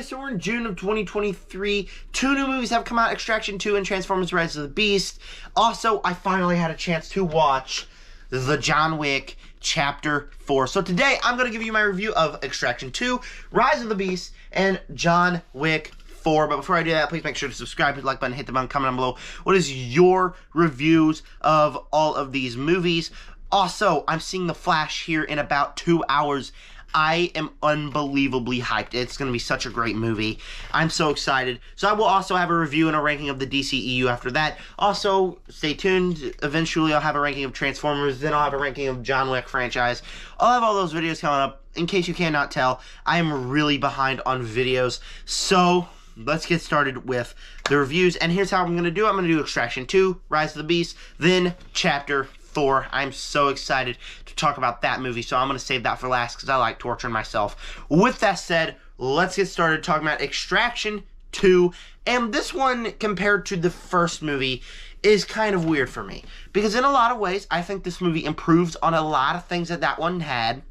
So we're in June of 2023. Two new movies have come out, Extraction 2 and Transformers Rise of the Beast. Also, I finally had a chance to watch the John Wick Chapter 4. So today, I'm going to give you my review of Extraction 2, Rise of the Beast, and John Wick 4. But before I do that, please make sure to subscribe, hit the like button, hit the button, comment down below. What is your reviews of all of these movies? Also, I'm seeing The Flash here in about 2 hours. I am unbelievably hyped. It's going to be such a great movie. I'm so excited. So I will also have a review and a ranking of the DCEU after that. Also, stay tuned. Eventually, I'll have a ranking of Transformers. Then I'll have a ranking of John Wick franchise. I'll have all those videos coming up. In case you cannot tell, I am really behind on videos. So let's get started with the reviews. And here's how I'm going to do it. I'm going to do Extraction 2, Rise of the Beast, then Chapter 4. I'm so excited to talk about that movie, so I'm going to save that for last because I like torturing myself. With that said, let's get started talking about Extraction 2. And this one, compared to the first movie, is kind of weird for me. Because in a lot of ways, I think this movie improves on a lot of things that that one had.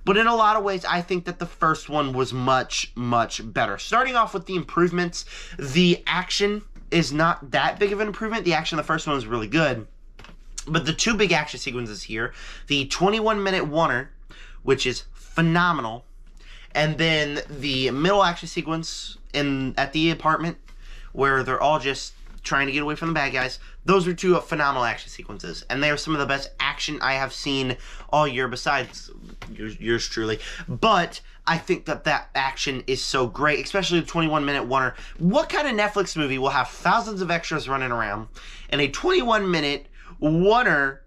But in a lot of ways, I think that the first one was much, much better. Starting off with the improvements, the action is not that big of an improvement. The action in the first one was really good. But the two big action sequences here, the 21-minute oneer, which is phenomenal, and then the middle action sequence at the apartment, where they're all just trying to get away from the bad guys, those are two phenomenal action sequences. And they are some of the best action I have seen all year, besides yours truly. But I think that that action is so great, especially the 21-minute oneer. What kind of Netflix movie will have thousands of extras running around and a 21-minute oneer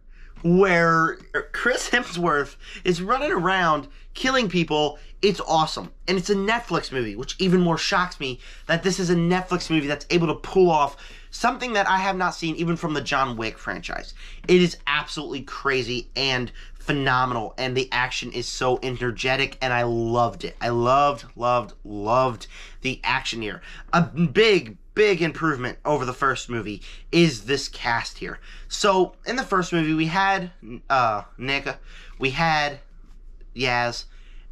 where Chris Hemsworth is running around killing people? It's awesome. And it's a Netflix movie, which even more shocks me that this is a Netflix movie that's able to pull off something that I have not seen even from the John Wick franchise. It is absolutely crazy and phenomenal, and the action is so energetic, and I loved it. I loved the action here. A big improvement over the first movie is this cast here. So, in the first movie, we had Nick, we had Yaz,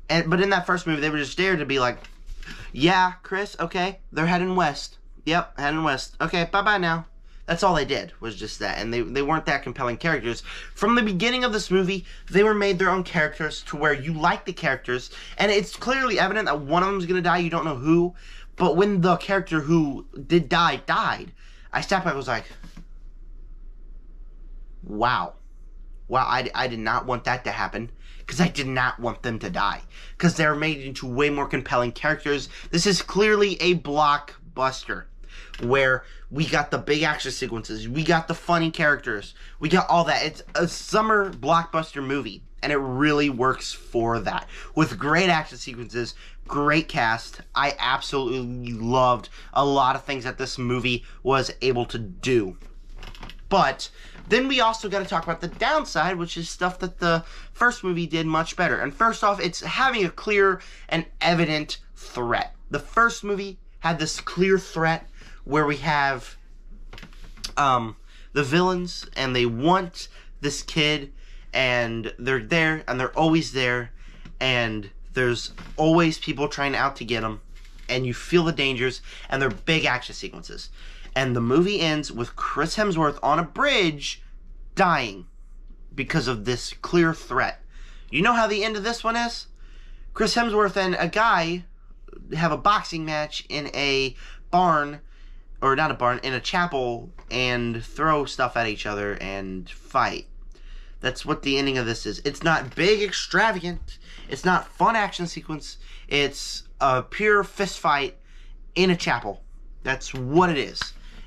but in that first movie, they were just there to be like, yeah, Chris, okay, they're heading west. Yep, heading west. Okay, bye-bye now. That's all they did, was just that, and they weren't that compelling characters. From the beginning of this movie, they were made their own characters to where you like the characters, and it's clearly evident that one of them is going to die, you don't know who, but when the character who did die died, I stepped back and was like, wow. Wow, I did not want that to happen, because I did not want them to die, because they're made into way more compelling characters. This is clearly a blockbuster, where we got the big action sequences, we got the funny characters, we got all that. It's a summer blockbuster movie, and it really works for that. With great action sequences, great cast. I absolutely loved a lot of things that this movie was able to do. But then we also got to talk about the downside, which is stuff that the first movie did much better. And first off, it's having a clear and evident threat. The first movie had this clear threat where we have the villains, and they want this kid, and they're there, and they're always there, and there's always people trying out to get them, and you feel the dangers, and they're big action sequences. And the movie ends with Chris Hemsworth on a bridge dying because of this clear threat. You know how the end of this one is? Chris Hemsworth and a guy have a boxing match in a barn, or not a barn, in a chapel, and throw stuff at each other and fight. That's what the ending of this is. It's not big, extravagant. It's not fun action sequence. It's a pure fist fight in a chapel. That's what it is.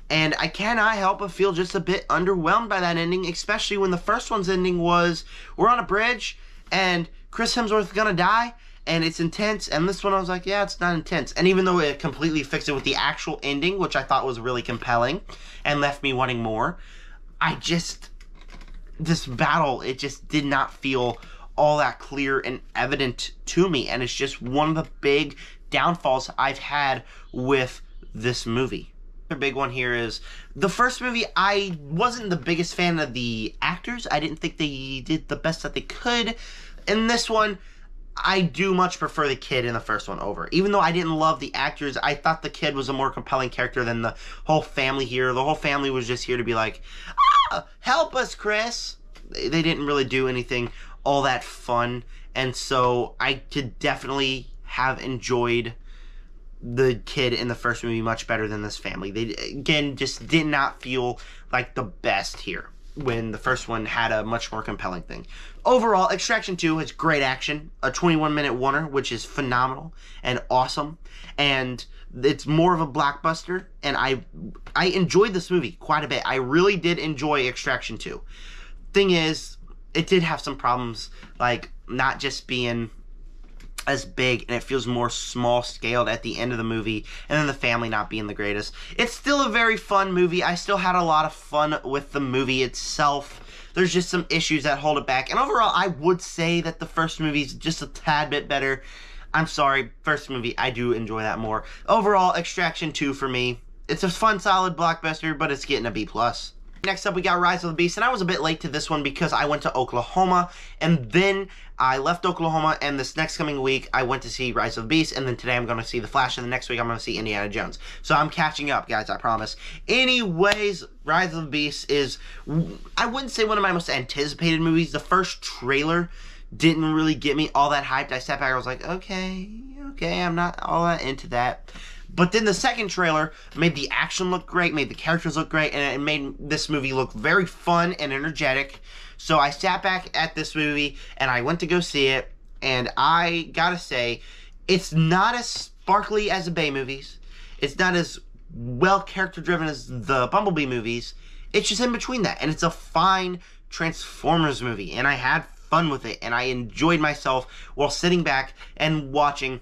And I cannot help but feel just a bit underwhelmed by that ending, especially when the first one's ending was, we're on a bridge, and Chris Hemsworth's gonna die, and it's intense. And this one I was like, yeah, it's not intense. And even though it completely fixed it with the actual ending, which I thought was really compelling and left me wanting more, this battle, it just did not feel all that clear and evident to me. And it's just one of the big downfalls I've had with this movie. The big one here is the first movie. I wasn't the biggest fan of the actors. I didn't think they did the best that they could. In this one, I do much prefer the kid in the first one over. Even though I didn't love the actors, I thought the kid was a more compelling character than the whole family here. The whole family was just here to be like, ah, help us, Chris. They didn't really do anything all that fun. And so I could definitely have enjoyed the kid in the first movie much better than this family. They, again, just did not feel like the best here, when the first one had a much more compelling thing. Overall, Extraction 2 has great action, a 21-minute oneer, which is phenomenal and awesome, and it's more of a blockbuster, and I enjoyed this movie quite a bit. I really did enjoy Extraction 2. Thing is, it did have some problems, like not just being as big, and it feels more small-scaled at the end of the movie, and then the family not being the greatest. It's still a very fun movie. I still had a lot of fun with the movie itself. There's just some issues that hold it back, and overall, I would say that the first movie's just a tad bit better. I'm sorry, first movie, I do enjoy that more. Overall, Extraction 2 for me, it's a fun, solid blockbuster, but it's getting a B+. Next up, we got Rise of the Beast, and I was a bit late to this one because I went to Oklahoma, and then I left Oklahoma, and this next coming week, I went to see Rise of the Beast, and then today I'm going to see The Flash, and the next week I'm going to see Indiana Jones. So I'm catching up, guys, I promise. Anyways, Rise of the Beast is, I wouldn't say one of my most anticipated movies. The first trailer didn't really get me all that hyped. I sat back, I was like, okay, I'm not all that into that. But then the second trailer made the action look great, made the characters look great, and it made this movie look very fun and energetic. So I sat back at this movie, and I went to go see it, and I gotta say, it's not as sparkly as the Bay movies. It's not as well character-driven as the Bumblebee movies. It's just in between that, and it's a fine Transformers movie, and I had fun with it, and I enjoyed myself while sitting back and watching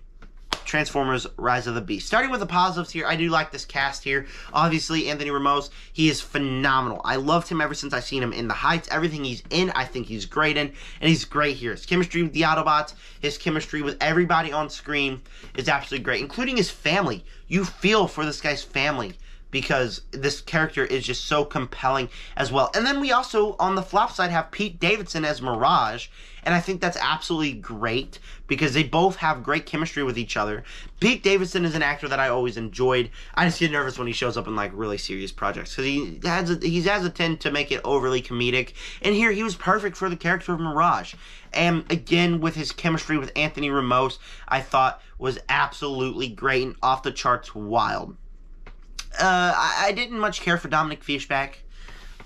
Transformers Rise of the Beast. Starting with the positives here, I do like this cast here. Obviously, Anthony Ramos, he is phenomenal. I loved him ever since I've seen him in The Heights. Everything he's in, I think he's great in, and he's great here. His chemistry with the Autobots, his chemistry with everybody on screen is absolutely great, including his family. You feel for this guy's family because this character is just so compelling as well. And then we also, on the flop side, have Pete Davidson as Mirage, and I think that's absolutely great because they both have great chemistry with each other. Pete Davidson is an actor that I always enjoyed. I just get nervous when he shows up in like really serious projects because he has a tend to make it overly comedic, and here he was perfect for the character of Mirage. And again, with his chemistry with Anthony Ramos, I thought was absolutely great and off the charts wild. I didn't much care for Dominic Fishback.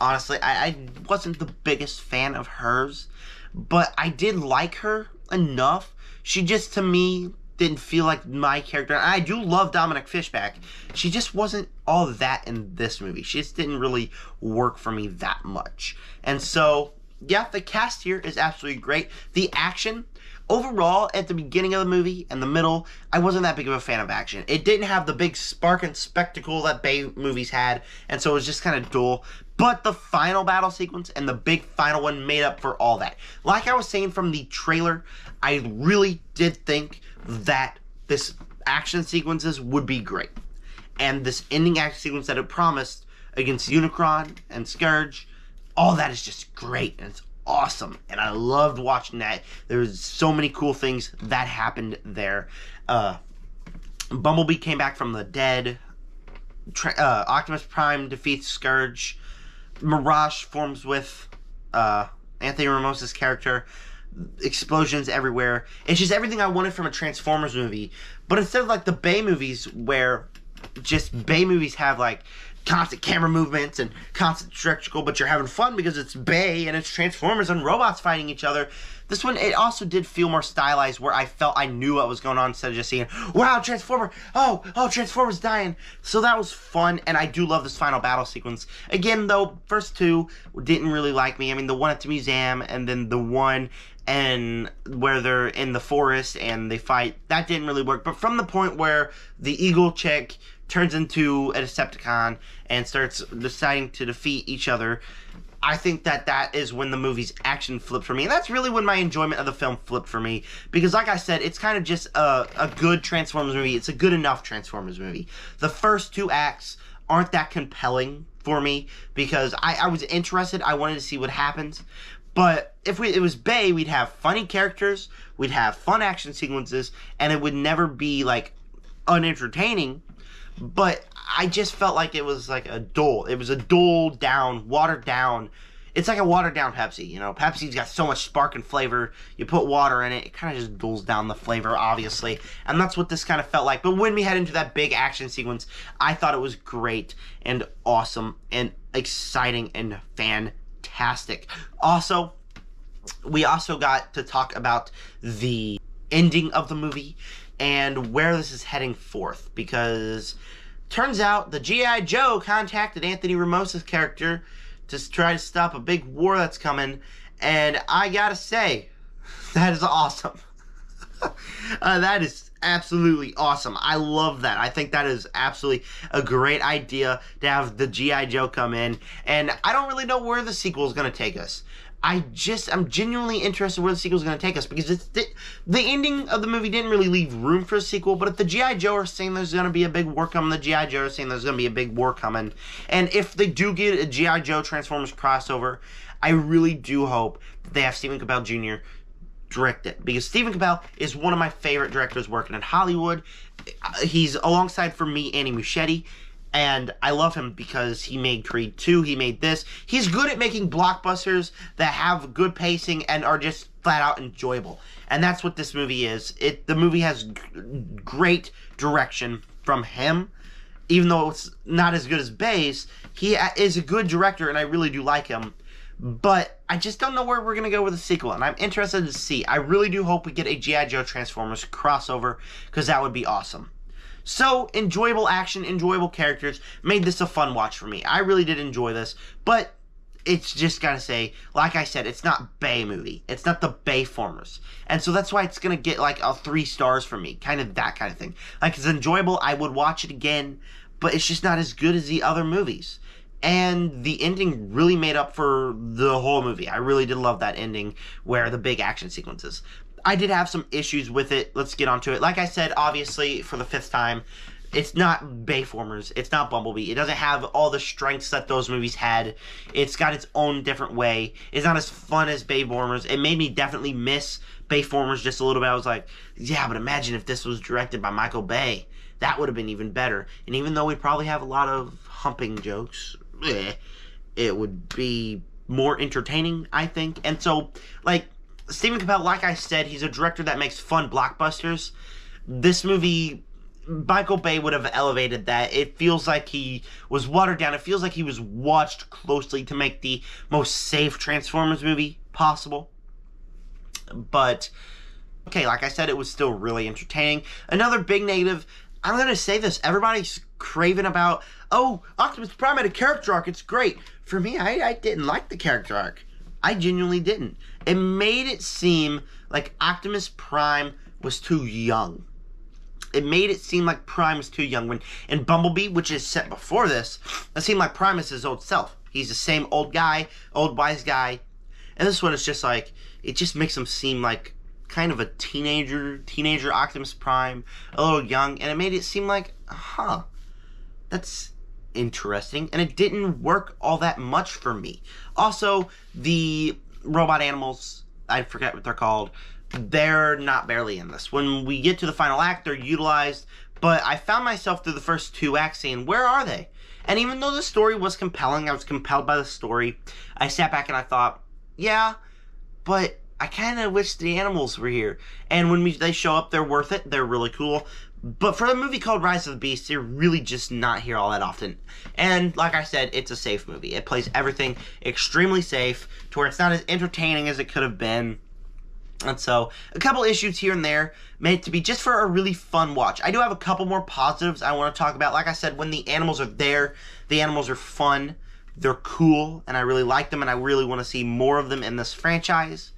Honestly, I wasn't the biggest fan of hers, but I did like her enough. She just, to me, didn't feel like my character. I do love Dominic Fishback. She just wasn't all that in this movie. She just didn't really work for me that much. And so, yeah, the cast here is absolutely great. The action, overall, at the beginning of the movie and the middle, I wasn't that big of a fan of action. It didn't have the big spark and spectacle that Bay movies had, and so it was just kind of dull. But the final battle sequence and the big final one made up for all that. Like I was saying from the trailer, I really did think that this action sequences would be great. And this ending action sequence that it promised against Unicron and Scourge, all that is just great, and it's awesome, and I loved watching that. There was so many cool things that happened there. Bumblebee came back from the dead. Optimus Prime defeats Scourge. Mirage forms with Anthony Ramos' character. Explosions everywhere. It's just everything I wanted from a Transformers movie, but instead of like the Bay movies where just Bay movies have like constant camera movements and constant spectacle, but you're having fun because it's Bay and it's Transformers and robots fighting each other. This one, it also did feel more stylized, where I felt I knew what was going on instead of just seeing, wow, Transformer, oh, Transformer's dying. So that was fun, and I do love this final battle sequence. Again, though, first two didn't really like me. I mean, the one at the museum and then the one and where they're in the forest and they fight, that didn't really work. But from the point where the Eagle chick turns into a Decepticon and starts deciding to defeat each other, I think that is when the movie's action flipped for me. And that's really when my enjoyment of the film flipped for me. Because like I said, it's kind of just a good Transformers movie. It's a good enough Transformers movie. The first two acts aren't that compelling for me because I was interested. I wanted to see what happens. But if it was Bay, we'd have funny characters, we'd have fun action sequences, and it would never be, like, unentertaining. But I just felt like it was like a dull. It was a dulled down, watered down. It's like a watered down Pepsi, you know. Pepsi's got so much spark and flavor. You put water in it, it kind of just dulls down the flavor, obviously. And that's what this kind of felt like. But when we head into that big action sequence, I thought it was great and awesome and exciting and fantastic. Also, we also got to talk about the ending of the movie and where this is heading forth, because turns out the G.I. Joe contacted Anthony Ramosa's character to try to stop a big war that's coming, and I gotta say, that is awesome. That is absolutely awesome. I love that. I think that is absolutely a great idea to have the G.I. Joe come in, and I don't really know where the sequel is going to take us. I'm genuinely interested where the sequel is going to take us, because the ending of the movie didn't really leave room for a sequel. But if the G.I. Joe are saying there's going to be a big war coming, the G.I. Joe are saying there's going to be a big war coming. And if they do get a G.I. Joe Transformers crossover, I really do hope that they have Stephen Campbell Jr. direct it, because Stephen Campbell is one of my favorite directors working in Hollywood. He's alongside, for me, Andy Muschietti. And I love him because he made Creed 2, he made this. He's good at making blockbusters that have good pacing and are just flat out enjoyable. And that's what this movie is. The movie has great direction from him. Even though it's not as good as Bay's, he is a good director and I really do like him. But I just don't know where we're going to go with the sequel, and I'm interested to see. I really do hope we get a G.I. Joe Transformers crossover, because that would be awesome. So, enjoyable action, enjoyable characters, made this a fun watch for me. I really did enjoy this, but it's just gotta say, like I said, it's not Bay movie. It's not the Bayformers. And so that's why it's gonna get like a 3 stars from me. Kind of that kind of thing. Like, it's enjoyable, I would watch it again, but it's just not as good as the other movies. And the ending really made up for the whole movie. I really did love that ending where the big action sequences. I did have some issues with it. Let's get onto it. Like I said, obviously, for the 5th time, it's not Bayformers. It's not Bumblebee. It doesn't have all the strengths that those movies had. It's got its own different way. It's not as fun as Bayformers. It made me definitely miss Bayformers just a little bit. I was like, yeah, but imagine if this was directed by Michael Bay. That would have been even better. And even though we'd probably have a lot of humping jokes, it would be more entertaining, I think. And so, like, Stephen Campbell, like I said, he's a director that makes fun blockbusters. This movie, Michael Bay would have elevated that. It feels like he was watered down. It feels like he was watched closely to make the most safe Transformers movie possible. But, okay, like I said, it was still really entertaining. Another big negative, I'm going to say this, everybody's craving about, oh, Optimus Prime had a character arc, it's great. For me, I didn't like the character arc. I genuinely didn't. It made it seem like Optimus Prime was too young. It made it seem like Prime was too young. When in Bumblebee, which is set before this, it seemed like Prime is his old self. He's the same old guy, old wise guy. And this one is just like, it just makes him seem like kind of a teenager Optimus Prime, a little young. And it made it seem like, that's interesting, and it didn't work all that much for me. Also, the robot animals, I forget what they're called, they're not barely in this. When we get to the final act, they're utilized, but I found myself through the first 2 acts saying, where are they? And even though the story was compelling, I was compelled by the story, I sat back and I thought, yeah, but I kind of wish the animals were here. And when they show up, they're worth it, they're really cool. But for a movie called Rise of the Beast, they're really just not here all that often. And like I said, it's a safe movie. It plays everything extremely safe to where it's not as entertaining as it could have been. And so, a couple issues here and there made it to be just for a really fun watch. I do have a couple more positives I want to talk about. Like I said, when the animals are there, the animals are fun, they're cool, and I really like them, and I really want to see more of them in this franchise.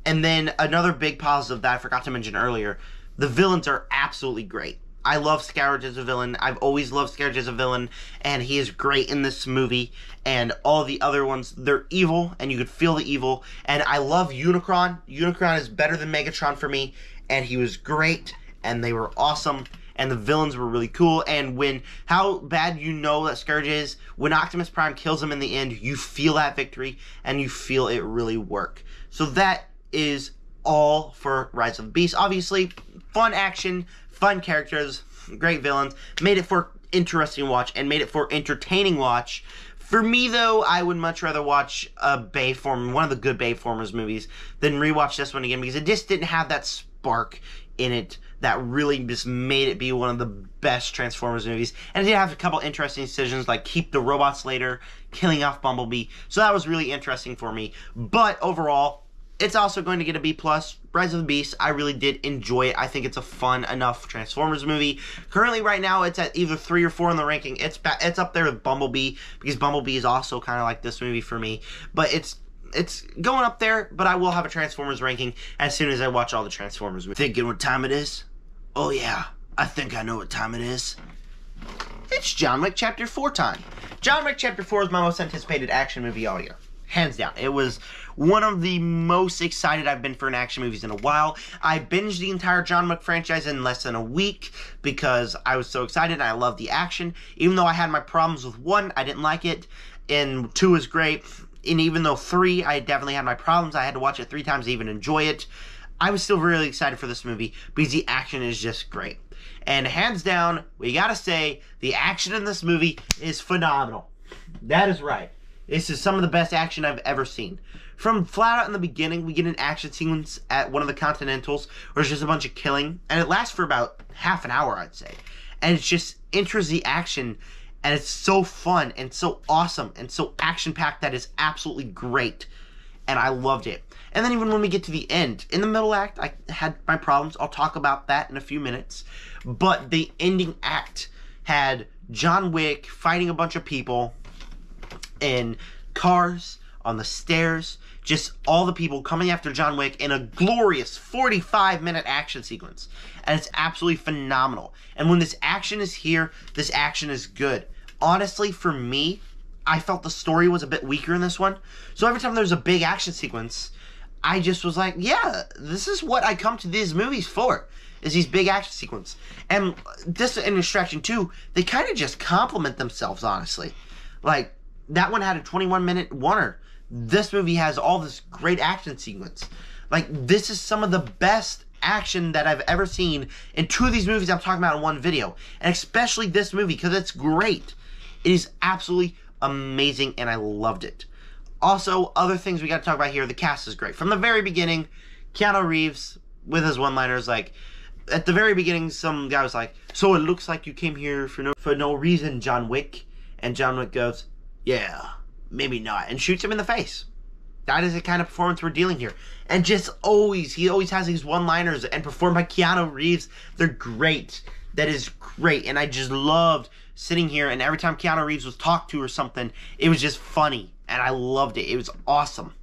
And then another big positive that I forgot to mention earlier, the villains are absolutely great. I love Scourge as a villain. I've always loved Scourge as a villain, and he is great in this movie. And all the other ones, they're evil, and you could feel the evil. And I love Unicron. Unicron is better than Megatron for me, and he was great, and they were awesome. and the villains were really cool. And when, how bad you know that Scourge is, when Optimus Prime kills him in the end, you feel that victory, and you feel it really work. So that is all for Rise of the Beast. Obviously, fun action, fun characters, great villains, made it for interesting watch, and made it for entertaining watch. For me, though, I would much rather watch a Bayformer, one of the good Bayformers movies, than rewatch this one again, because it just didn't have that spark in it that really just made it be one of the best Transformers movies. And it did have a couple interesting decisions, like keep the robots later, killing off Bumblebee. So that was really interesting for me. But overall, it's also going to get a B+. Rise of the Beast, I really did enjoy it. I think it's a fun enough Transformers movie. Currently, right now, it's at either 3 or 4 in the ranking. It's up there with Bumblebee, because Bumblebee is also kind of like this movie for me. But it's going up there, but I will have a Transformers ranking as soon as I watch all the Transformers movies. Thinking what time it is? Oh yeah, I think I know what time it is. It's John Wick Chapter 4 time. John Wick Chapter 4 is my most anticipated action movie all year. Hands down. It was one of the most excited I've been for an action movies in a while. I binged the entire John Wick franchise in less than a week because I was so excited and I loved the action. Even though I had my problems with 1, I didn't like it, and 2 is great. And even though 3, I definitely had my problems, I had to watch it 3 times to even enjoy it. I was still really excited for this movie because the action is just great. And hands down, we gotta say, the action in this movie is phenomenal. That is right. This is some of the best action I've ever seen. From flat out in the beginning, we get an action sequence at one of the Continentals where it's just a bunch of killing, and it lasts for about half an hour, I'd say. And it just enters the action, and it's so fun and so awesome and so action-packed that is absolutely great. And I loved it. And then even when we get to the end, in the middle act, I had my problems. I'll talk about that in a few minutes. But the ending act had John Wick fighting a bunch of people in cars, on the stairs, just all the people coming after John Wick in a glorious 45-minute action sequence. And it's absolutely phenomenal. And when this action is here, this action is good. Honestly, for me, I felt the story was a bit weaker in this one. So every time there's a big action sequence, I just was like, yeah, this is what I come to these movies for, is these big action sequences. And this in Extraction 2, they kind of just complement themselves, honestly. Like, that one had a 21-minute oneer. This movie has all this great action sequence. Like, this is some of the best action that I've ever seen in 2 of these movies I'm talking about in one video. And especially this movie, because it's great. It is absolutely amazing, and I loved it. Also, other things we got to talk about here, the cast is great. From the very beginning, Keanu Reeves, with his one-liners, like, at the very beginning, some guy was like, so it looks like you came here for no reason, John Wick. And John Wick goes, yeah, maybe not, and shoots him in the face. That is the kind of performance we're dealing here. And just always, he always has these one-liners, and performed by Keanu Reeves, they're great. That is great, and I just loved sitting here, and every time Keanu Reeves was talked to or something, it was just funny, and I loved it. It was awesome.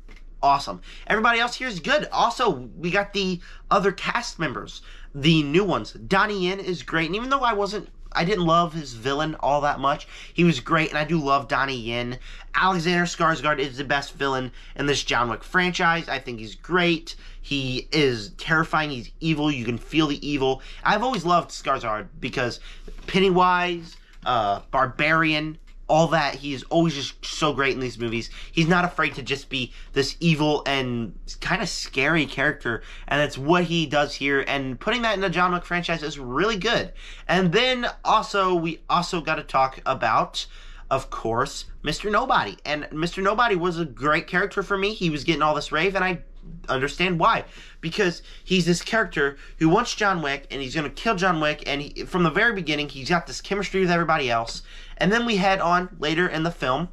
Awesome. Everybody else here is good. Also, we got the other cast members, the new ones. Donnie Yen is great, and even though I didn't love his villain all that much, he was great, and I do love Donnie Yen. Alexander Skarsgård is the best villain in this John Wick franchise. I think he's great. He is terrifying. He's evil. You can feel the evil. I've always loved Skarsgård because Pennywise, Barbarian, all that, he's always just so great in these movies. He's not afraid to just be this evil and kind of scary character, and that's what he does here, and putting that in the John Wick franchise is really good. And then also, we also got to talk about, of course, Mr. Nobody. And Mr. Nobody was a great character for me. He was getting all this rave, and I understand why. Because he's this character who wants John Wick, and he's going to kill John Wick, and from the very beginning, he's got this chemistry with everybody else. And then we head on later in the film,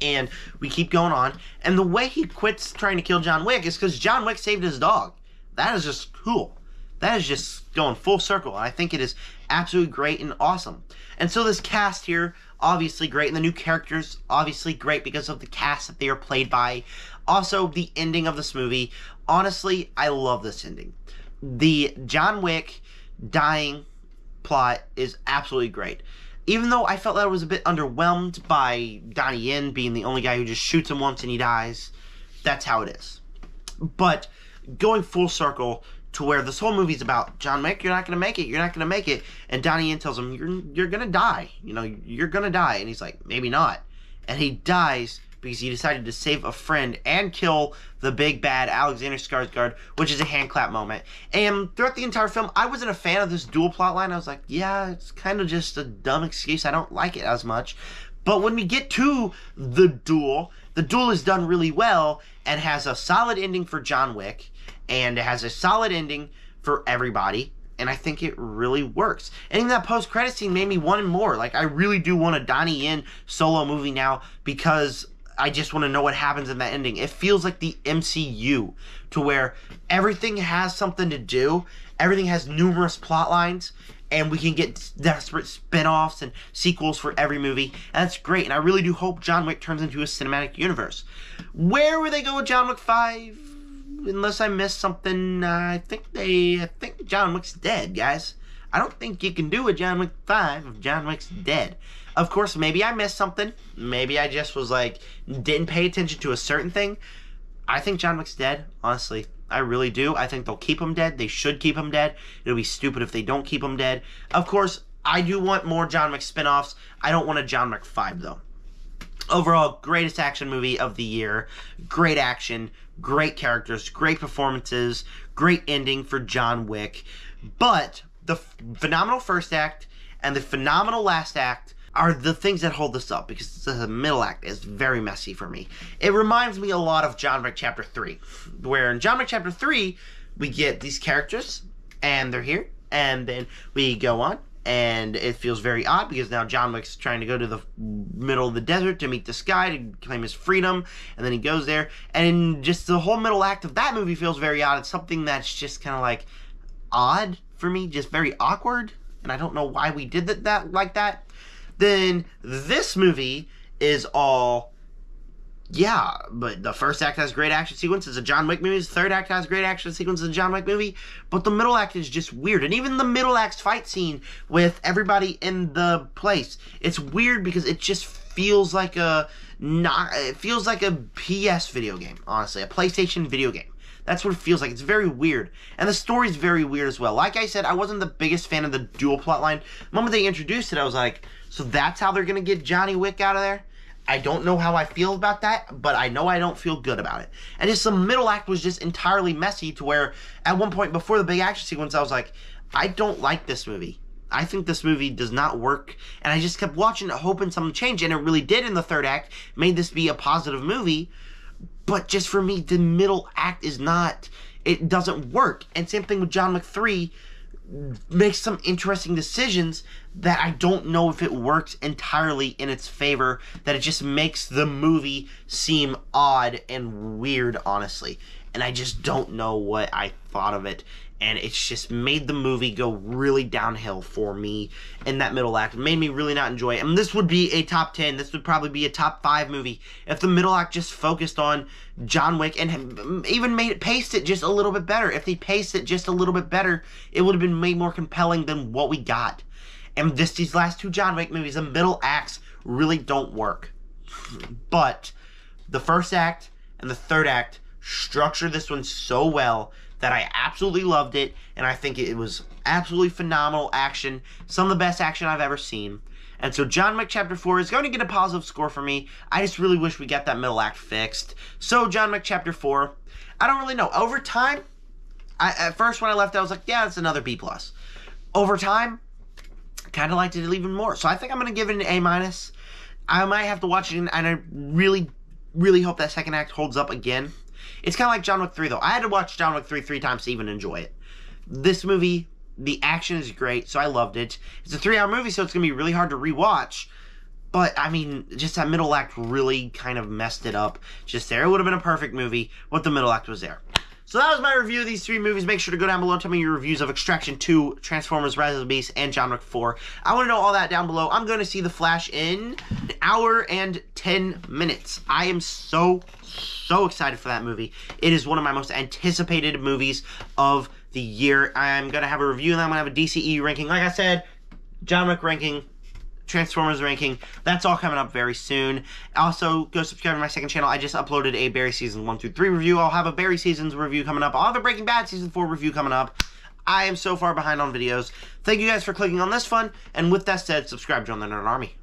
and we keep going on, and the way he quits trying to kill John Wick is because John Wick saved his dog. That is just cool. That is just going full circle. I think it is absolutely great and awesome. And so this cast here, obviously great, and the new characters, obviously great because of the cast that they are played by. Also, the ending of this movie, honestly, I love this ending. The John Wick dying plot is absolutely great. Even though I felt that I was a bit underwhelmed by Donnie Yen being the only guy who just shoots him once and he dies. That's how it is. But going full circle to where this whole movie's about, John Wick, you're not going to make it, you're not going to make it. And Donnie Yen tells him, you're going to die. You know, you're going to die. And he's like, maybe not. And he dies because he decided to save a friend and kill the big bad Alexander Skarsgård, which is a hand clap moment. And throughout the entire film, I wasn't a fan of this duel plot line. I was like, yeah, it's kind of just a dumb excuse. I don't like it as much. But when we get to the duel is done really well and has a solid ending for John Wick, and it has a solid ending for everybody. And I think it really works. And even that post-credit scene made me want more. Like, I really do want a Donnie Yen solo movie now because I just want to know what happens in that ending. It feels like the MCU, to where everything has something to do. Everything has numerous plot lines, and we can get desperate spin-offs and sequels for every movie. And that's great. And I really do hope John Wick turns into a cinematic universe. Where would they go with John Wick 5? Unless I missed something, I think John Wick's dead, guys. I don't think you can do a John Wick 5 if John Wick's dead. Of course, maybe I missed something. Maybe I just was like, didn't pay attention to a certain thing. I think John Wick's dead, honestly. I really do. I think they'll keep him dead. They should keep him dead. It'll be stupid if they don't keep him dead. Of course, I do want more John Wick spin-offs. I don't want a John Wick 5, though. Overall, greatest action movie of the year. Great action, great characters, great performances, great ending for John Wick. But the phenomenal first act and the phenomenal last act are the things that hold this up, because the middle act is very messy for me. It reminds me a lot of John Wick Chapter 3, where in John Wick Chapter 3, we get these characters, and they're here, and then we go on, and it feels very odd, because now John Wick's trying to go to the middle of the desert to meet this guy to claim his freedom, and then he goes there, and just the whole middle act of that movie feels very odd. It's something that's just kind of like odd for me, just very awkward, and I don't know why we did that like that. Then this movie is all, yeah, but the first act has great action sequences. A John Wick movie. The third act has great action sequences. A John Wick movie. But the middle act is just weird. And even the middle act fight scene with everybody in the place, it's weird because it just feels like it feels like a PS video game, honestly. A PlayStation video game. That's what it feels like. It's very weird. And the story's very weird as well. Like I said, I wasn't the biggest fan of the dual plotline. The moment they introduced it, I was like, so that's how they're going to get Johnny Wick out of there? I don't know how I feel about that, but I know I don't feel good about it. And just the middle act was just entirely messy, to where at one point before the big action sequence, I was like, I don't like this movie. I think this movie does not work. And I just kept watching it, hoping something changed, and it really did in the third act. Made this be a positive movie. But just for me, the middle act is not, it doesn't work. And same thing with John Wick 3, makes some interesting decisions that I don't know if it works entirely in its favor, that it just makes the movie seem odd and weird, honestly. And I just don't know what I thought of it. And it's just made the movie go really downhill for me in that middle act. It made me really not enjoy it. And this would be a top 10. This would probably be a top 5 movie if the middle act just focused on John Wick and even paced it just a little bit better. If they paced it just a little bit better, it would have been made more compelling than what we got. And these last two John Wick movies, the middle acts really don't work. But the first act and the third act structure this one so well that I absolutely loved it, and I think it was absolutely phenomenal action. Some of the best action I've ever seen. And so John Wick Chapter 4 is going to get a positive score for me. I just really wish we got that middle act fixed. So John Wick Chapter 4, I don't really know. Over time, at first when I left, I was like, yeah, it's another B+. Over time, I kind of liked it even more. So I think I'm going to give it an A-. I might have to watch it, and I really, really hope that second act holds up again. It's kind of like John Wick 3, though. I had to watch John Wick 3 times to even enjoy it. This movie, the action is great, so I loved it. It's a 3-hour movie, so it's going to be really hard to rewatch. But, I mean, just that middle act really kind of messed it up. Just there. It would have been a perfect movie, but the middle act was there. So that was my review of these 3 movies. Make sure to go down below and tell me your reviews of Extraction 2, Transformers Rise of the Beast, and John Wick 4. I want to know all that down below. I'm going to see The Flash in an hour and 10 minutes. I am so excited for that movie. It is one of my most anticipated movies of the year. I'm going to have a review, and I'm going to have a DCE ranking. Like I said, John Wick ranking Transformers ranking. That's all coming up very soon. Also, go subscribe to my second channel. I just uploaded a Barry Season 1 through 3 review. I'll have a Barry Seasons review coming up. I'll have a Breaking Bad Season 4 review coming up. I am so far behind on videos. Thank you guys for clicking on this one. And with that said, subscribe, join the Nerd Army.